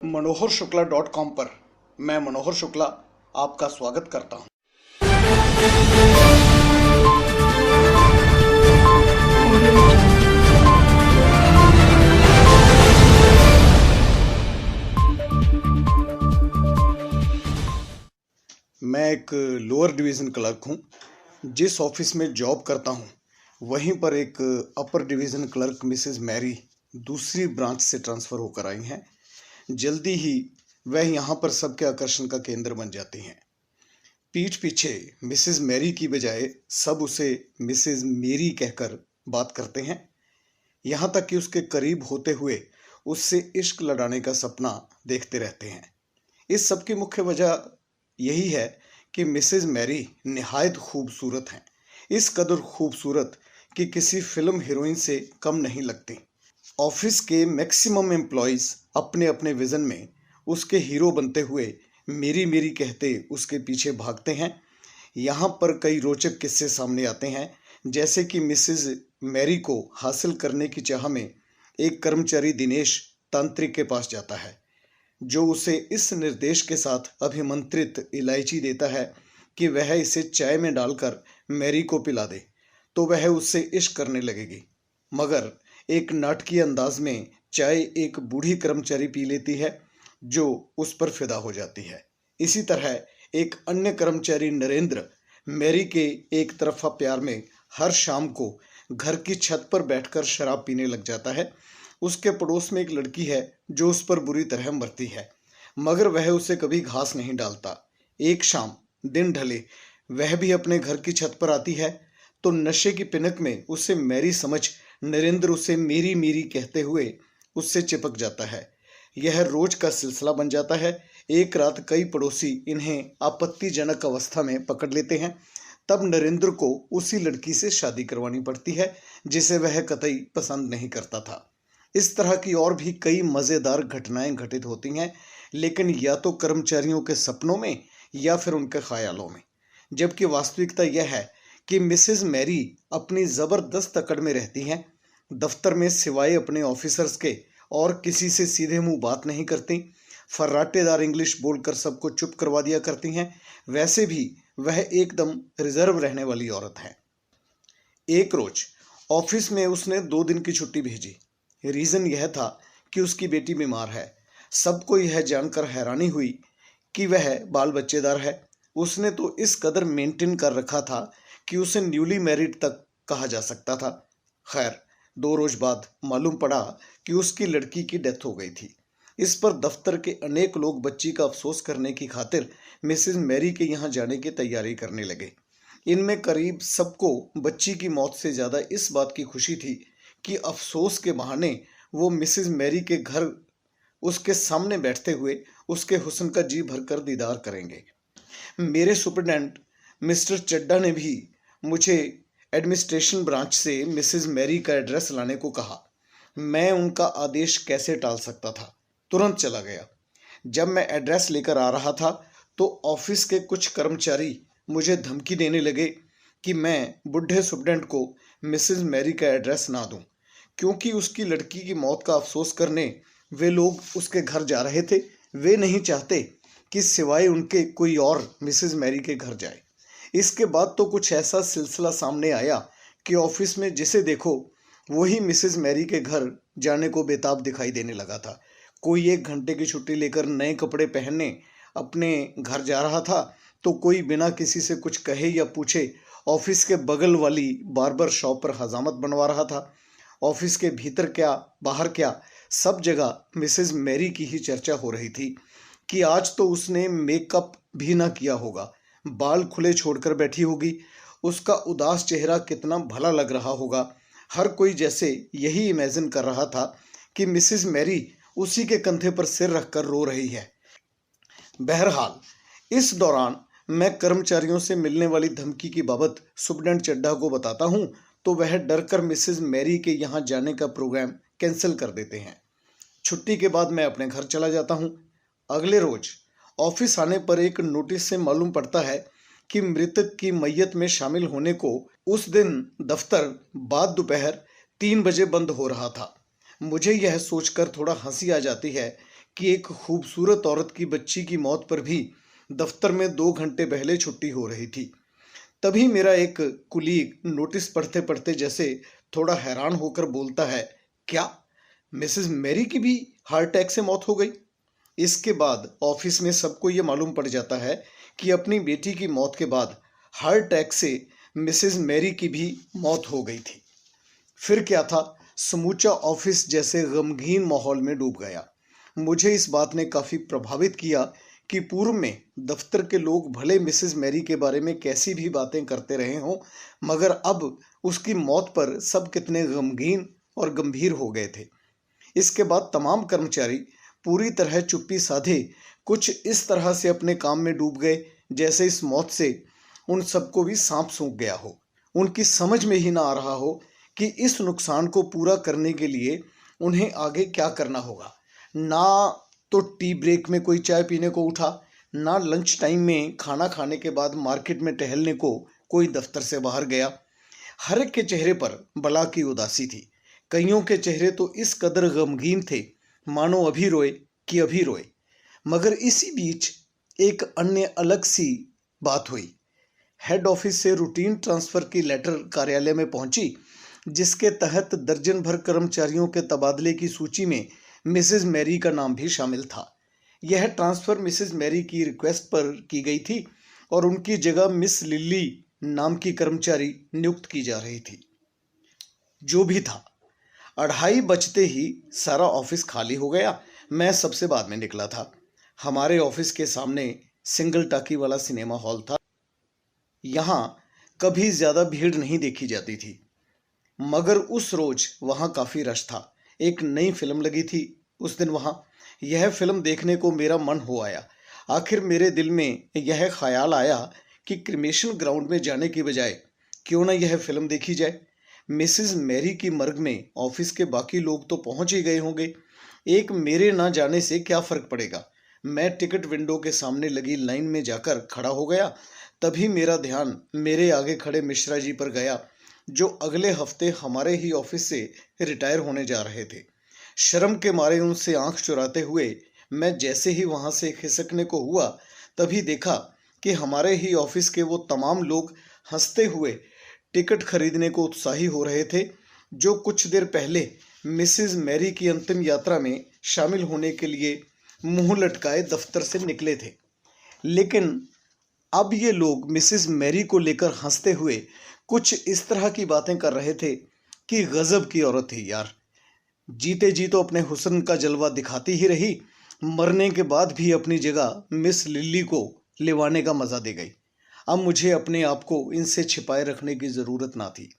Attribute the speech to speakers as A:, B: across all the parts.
A: मनोहरशुक्ला.com पर मैं मनोहर शुक्ला आपका स्वागत करता हूं। मैं एक लोअर डिवीज़न क्लर्क हूं। जिस ऑफिस में जॉब करता हूं वहीं पर एक upper division clerk Mrs Mary दूसरी ब्रांच से ट्रांसफ़र होकर आई हैं। जल्दी ही वह यहाँ पर सबके आकर्षण का केंद्र बन जाती हैं। पीठ पीछे मिसेस मैरी की बजाय सब उसे मिसेस मेरी कहकर बात करते हैं। यहाँ तक कि उसके करीब होते हुए उससे इश्क लड़ाने का सपना देखते रहते हैं। इस सब की मुख्य वजह यही है कि मिसेस मैरी निहायत खूबसूरत हैं। इस कदर खूबसूरत कि किसी फिल्म हीरोइन से कम नहीं लगती। ऑफिस के मैक्सिमम एम्प्लॉयज़ अपने अपने विज़न में उसके हीरो बनते हुए मेरी मेरी कहते उसके पीछे भागते हैं। यहाँ पर कई रोचक किस्से सामने आते हैं, जैसे कि मिसेस मैरी को हासिल करने की चाह में एक कर्मचारी दिनेश तांत्रिक के पास जाता है, जो उसे इस निर्देश के साथ अभिमंत्रित इलायची देता है कि वह इसे चाय में डालकर मैरी को पिला दे तो वह उससे इश्क करने लगेगी। मगर एक नाटकीय अंदाज में चाय एक बूढ़ी कर्मचारी पी लेती है जो उस पर फिदा हो जाती है। इसी तरह एक अन्य कर्मचारी नरेंद्र मैरी के एक तरफा प्यार में हर शाम को घर की छत पर बैठकर शराब पीने लग जाता है। उसके पड़ोस में एक लड़की है जो उस पर बुरी तरह मरती है, मगर वह उसे कभी घास नहीं डालता। एक शाम दिन ढले वह भी अपने घर की छत पर आती है तो नशे की पिनक में उसे मैरी समझ नरेंद्र उसे मेरी मेरी कहते हुए उससे चिपक जाता है। यह रोज का सिलसिला बन जाता है। एक रात कई पड़ोसी इन्हें आपत्तिजनक अवस्था में पकड़ लेते हैं। तब नरेंद्र को उसी लड़की से शादी करवानी पड़ती है जिसे वह कतई पसंद नहीं करता था। इस तरह की और भी कई मज़ेदार घटनाएं घटित होती हैं, लेकिन या तो कर्मचारियों के सपनों में या फिर उनके ख्यालों में। जबकि वास्तविकता यह है कि मिसेस मैरी अपनी ज़बरदस्त अकड़ में रहती हैं। दफ्तर में सिवाय अपने ऑफिसर्स के और किसी से सीधे मुंह बात नहीं करती। फर्राटेदार इंग्लिश बोलकर सबको चुप करवा दिया करती हैं। वैसे भी वह एकदम रिजर्व रहने वाली औरत है। एक रोज ऑफिस में उसने 2 दिन की छुट्टी भेजी। रीज़न यह था कि उसकी बेटी बीमार है। सबको यह जानकर हैरानी हुई कि वह बाल बच्चेदार है। उसने तो इस कदर मेंटेन कर रखा था कि उसे न्यूली मैरिड तक कहा जा सकता था। खैर 2 रोज बाद मालूम पड़ा कि उसकी लड़की की डेथ हो गई थी। इस पर दफ्तर के अनेक लोग बच्ची का अफसोस करने की खातिर मिसेस मैरी के यहाँ जाने की तैयारी करने लगे। इनमें करीब सबको बच्ची की मौत से ज़्यादा इस बात की खुशी थी कि अफसोस के बहाने वो मिसेस मैरी के घर उसके सामने बैठते हुए उसके हुस्न का जी भरकर दीदार करेंगे। मेरे सुपरडेंट मिस्टर चड्डा ने भी मुझे एडमिनिस्ट्रेशन ब्रांच से मिसेस मैरी का एड्रेस लाने को कहा। मैं उनका आदेश कैसे टाल सकता था, तुरंत चला गया। जब मैं एड्रेस लेकर आ रहा था तो ऑफिस के कुछ कर्मचारी मुझे धमकी देने लगे कि मैं बुढ़े सुपरडेंट को मिसेस मैरी का एड्रेस ना दूं, क्योंकि उसकी लड़की की मौत का अफसोस करने वे लोग उसके घर जा रहे थे। वे नहीं चाहते कि सिवाय उनके कोई और मिसेस मैरी के घर जाए। इसके बाद तो कुछ ऐसा सिलसिला सामने आया कि ऑफिस में जिसे देखो वही मिसेस मैरी के घर जाने को बेताब दिखाई देने लगा था। कोई 1 घंटे की छुट्टी लेकर नए कपड़े पहनने अपने घर जा रहा था तो कोई बिना किसी से कुछ कहे या पूछे ऑफिस के बगल वाली बार्बर शॉप पर हजामत बनवा रहा था। ऑफिस के भीतर क्या बाहर क्या सब जगह मिसेस मैरी की ही चर्चा हो रही थी कि आज तो उसने मेकअप भी ना किया होगा, बाल खुले छोड़कर बैठी होगी। उसका उदास चेहरा कितना भला लग रहा होगा। हर कोई जैसे यही इमेजिन कर रहा था कि मिसेस मैरी उसी के कंधे पर सिर रखकर रो रही है। बहरहाल इस दौरान मैं कर्मचारियों से मिलने वाली धमकी की बाबत सुपरडेंट चड्ढा को बताता हूँ तो वह डरकर मिसेस मैरी के यहाँ जाने का प्रोग्राम कैंसिल कर देते हैं। छुट्टी के बाद मैं अपने घर चला जाता हूँ। अगले रोज ऑफिस आने पर एक नोटिस से मालूम पड़ता है कि मृतक की मैयत में शामिल होने को उस दिन दफ्तर बाद दोपहर 3 बजे बंद हो रहा था। मुझे यह सोचकर थोड़ा हंसी आ जाती है कि एक खूबसूरत औरत की बच्ची की मौत पर भी दफ्तर में 2 घंटे पहले छुट्टी हो रही थी। तभी मेरा एक कुलीग नोटिस पढ़ते पढ़ते जैसे थोड़ा हैरान होकर बोलता है, क्या मिसेस मैरी की भी हार्ट अटैक से मौत हो गई? इसके बाद ऑफिस में सबको ये मालूम पड़ जाता है कि अपनी बेटी की मौत के बाद हार्ट अटैक से मिसेस मैरी की भी मौत हो गई थी। फिर क्या था, समूचा ऑफिस जैसे गमगीन माहौल में डूब गया। मुझे इस बात ने काफी प्रभावित किया कि पूर्व में दफ्तर के लोग भले मिसेस मैरी के बारे में कैसी भी बातें करते रहे हों, मगर अब उसकी मौत पर सब कितने गमगीन और गंभीर हो गए थे। इसके बाद तमाम कर्मचारी पूरी तरह चुप्पी साधे कुछ इस तरह से अपने काम में डूब गए जैसे इस मौत से उन सबको भी सांप सूंघ गया हो। उनकी समझ में ही ना आ रहा हो कि इस नुकसान को पूरा करने के लिए उन्हें आगे क्या करना होगा। ना तो टी ब्रेक में कोई चाय पीने को उठा, ना लंच टाइम में खाना खाने के बाद मार्केट में टहलने को कोई दफ्तर से बाहर गया। हर एक के चेहरे पर बला की उदासी थी। कईयों के चेहरे तो इस कदर गमगीन थे मानो अभी रोए कि अभी रोए। मगर इसी बीच एक अन्य अलग सी बात हुई। हेड ऑफिस से रूटीन ट्रांसफर की लेटर कार्यालय में पहुंची, जिसके तहत दर्जन भर कर्मचारियों के तबादले की सूची में मिसेस मैरी का नाम भी शामिल था। यह ट्रांसफर मिसेस मैरी की रिक्वेस्ट पर की गई थी और उनकी जगह मिस लिली नाम की कर्मचारी नियुक्त की जा रही थी। जो भी था, 2:30 बजते ही सारा ऑफिस खाली हो गया। मैं सबसे बाद में निकला था। हमारे ऑफिस के सामने सिंगल टाकी वाला सिनेमा हॉल था। यहाँ कभी ज्यादा भीड़ नहीं देखी जाती थी, मगर उस रोज वहां काफी रश था। एक नई फिल्म लगी थी उस दिन वहां। यह फिल्म देखने को मेरा मन हो आया। आखिर मेरे दिल में यह ख्याल आया कि क्रिमेशन ग्राउंड में जाने की बजाय क्यों ना यह फिल्म देखी जाए। मिसेस मैरी की मर्ग में ऑफिस के बाकी लोग तो पहुंच ही गए होंगे, एक मेरे ना जाने से क्या फर्क पड़ेगा। मैं टिकट विंडो के सामने लगी लाइन में जाकर खड़ा हो गया। तभी मेरा ध्यान मेरे आगे खड़े मिश्रा जी पर गया, जो अगले हफ्ते हमारे ही ऑफिस से रिटायर होने जा रहे थे। शर्म के मारे उनसे आंख चुराते हुए मैं जैसे ही वहां से खिसकने को हुआ, तभी देखा कि हमारे ही ऑफिस के वो तमाम लोग हंसते हुए टिकट खरीदने को उत्साही हो रहे थे, जो कुछ देर पहले मिसेस मैरी की अंतिम यात्रा में शामिल होने के लिए मुंह लटकाए दफ्तर से निकले थे। लेकिन अब ये लोग मिसेस मैरी को लेकर हंसते हुए कुछ इस तरह की बातें कर रहे थे कि गजब की औरत थी यार। जीते जी तो अपने हुस्न का जलवा दिखाती ही रही, मरने के बाद भी अपनी जगह मिस लिली को लिवाने का मजा दे गई। अब मुझे अपने आप को इनसे छिपाए रखने की जरूरत ना थी।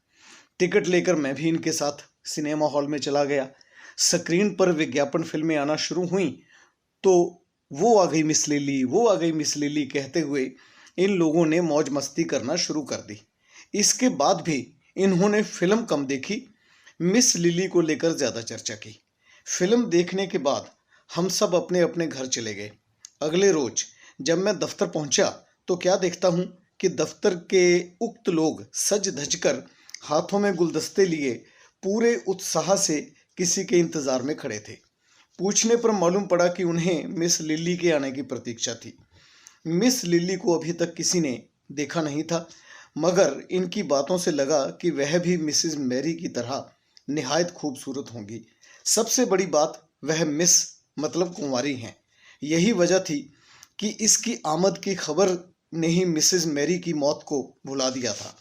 A: टिकट लेकर मैं भी इनके साथ सिनेमा हॉल में चला गया। स्क्रीन पर विज्ञापन फिल्में आना शुरू हुई तो वो आ गई मिस लिली, वो आ गई मिस लिली कहते हुए इन लोगों ने मौज मस्ती करना शुरू कर दी। इसके बाद भी इन्होंने फिल्म कम देखी, मिस लिली को लेकर ज्यादा चर्चा की। फिल्म देखने के बाद हम सब अपने अपने घर चले गए। अगले रोज जब मैं दफ्तर पहुंचा तो क्या देखता हूं कि दफ्तर के उक्त लोग सज धज कर हाथों में गुलदस्ते लिए पूरे उत्साह से किसी के इंतजार में खड़े थे। पूछने पर मालूम पड़ा कि उन्हें मिस लिली के आने की प्रतीक्षा थी। मिस लिली को अभी तक किसी ने देखा नहीं था, मगर इनकी बातों से लगा कि वह भी मिसेस मैरी की तरह निहायत खूबसूरत होंगी। सबसे बड़ी बात, वह मिस मतलब कुंवारी हैं। यही वजह थी कि इसकी आमद की खबर ने ही मिसेस मैरी की मौत को भुला दिया था।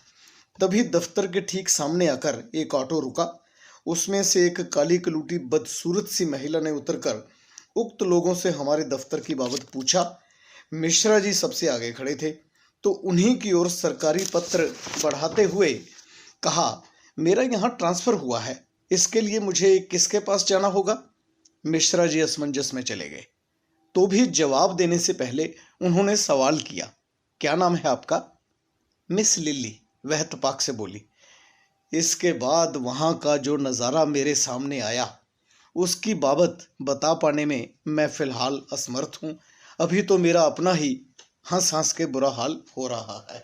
A: तभी दफ्तर के ठीक सामने आकर एक ऑटो रुका। उसमें से एक काली कलूटी बदसूरत सी महिला ने उतरकर उक्त लोगों से हमारे दफ्तर की बाबत पूछा। मिश्रा जी सबसे आगे खड़े थे तो उन्हीं की ओर सरकारी पत्र बढ़ाते हुए कहा, मेरा यहाँ ट्रांसफर हुआ है, इसके लिए मुझे किसके पास जाना होगा? मिश्रा जी असमंजस में चले गए। तो भी जवाब देने से पहले उन्होंने सवाल किया, क्या नाम है आपका? मिस लिली, वह तपाक से बोली। इसके बाद वहां का जो नज़ारा मेरे सामने आया, उसकी बाबत बता पाने में मैं फिलहाल असमर्थ हूं। अभी तो मेरा अपना ही हंस हंस के बुरा हाल हो रहा है।